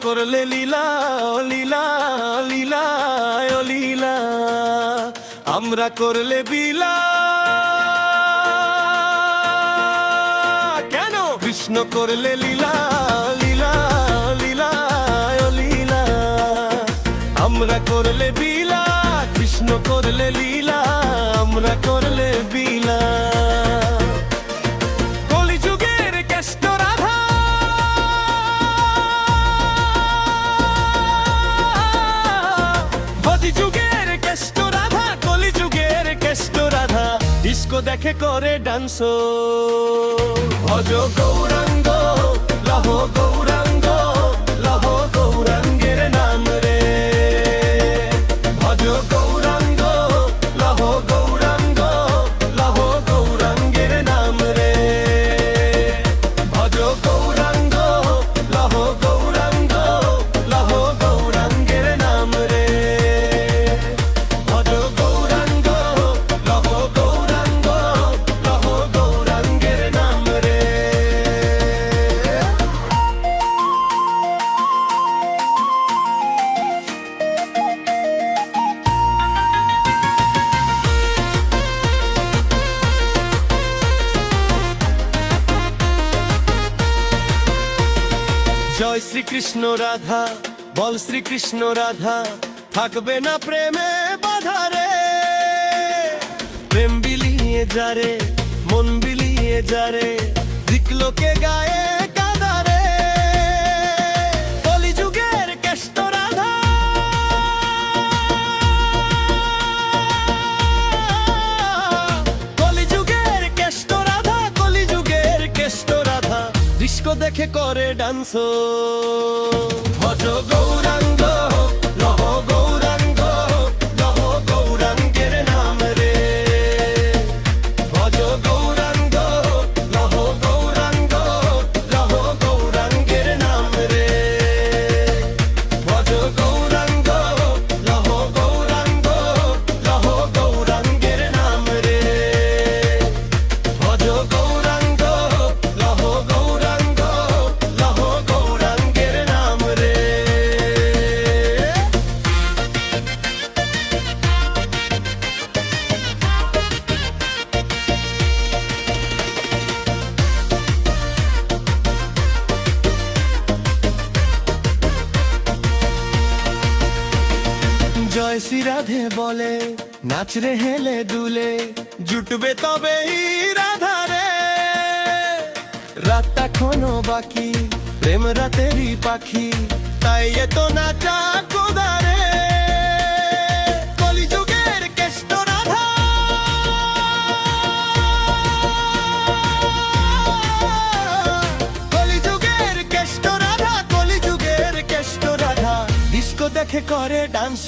করলে লীলা ও লীলা লীলা ও লীলা, আমরা করলে বিলা কেন? কৃষ্ণ করলে লীলা লীলা লীলা ও লীলা, আমরা করলে বিলা। কৃষ্ণ করলে লীলা, আমরা করলে বিলা। কলিযুগের কেষ্ট রাধা, যুগের কেষ্ট রাধা, কলিযুগের কেষ্ট রাধা, ডিস্কো দেখে করে ডান্স। ভজ গৌরাঙ্গ লহ গৌরাঙ্গ, লহ গৌরাঙ্গের নাম রে। ভজ গৌরাঙ্গ লহ গৌরাঙ্গ, লহ গৌরাঙ্গের নাম রে। ভজ গৌরাঙ্গ লহ গৌরাঙ্গ, লহ গৌরাঙ্গের নাম রে। জয় শ্রীকৃষ্ণ রাধা, বল শ্রীকৃষ্ণ রাধা, থাকবে না প্রেমে বাধা রে। প্রেম বিলিয়ে যারে, মন বিলিয়ে যারে, দিকলোকে গায়ে কাদা রে। কলিযুগের কেষ্ট রাধা, কলিযুগের কেষ্ট রাধা, কলিযুগের কেষ্ট রাধা, ডিস্কো দেখে করে ডান্স। ভজ গৌরাঙ্গ লহ গৌরাঙ্গ, লহ গৌরাঙ্গের নাম রে। ভজ গৌরাঙ্গ লহ গৌরাঙ্গ, লহ গৌরাঙ্গের নাম রে। ভজ গৌরাঙ্গ লহ গৌরাঙ্গ, লহ গৌরাঙ্গের নাম রে। ভজ গৌরাঙ্গ লহ গৌরাঙ্গ, লহ গৌরাঙ্গের নাম রে। জয় শ্রী রাধে বলে, নাচ রে হেলে দুলে, জুটবে তবেই রাধা রে। রাতটা এখনো বাকি, প্রেম রাতেরই পাখি, তাই এত নাচা কোদা রে। কলিযুগের কেষ্ট রাধা, কলিযুগের কেষ্ট রাধা, কলিযুগের কেষ্ট রাধা, ডিস্কো দেখে করে ডান্স।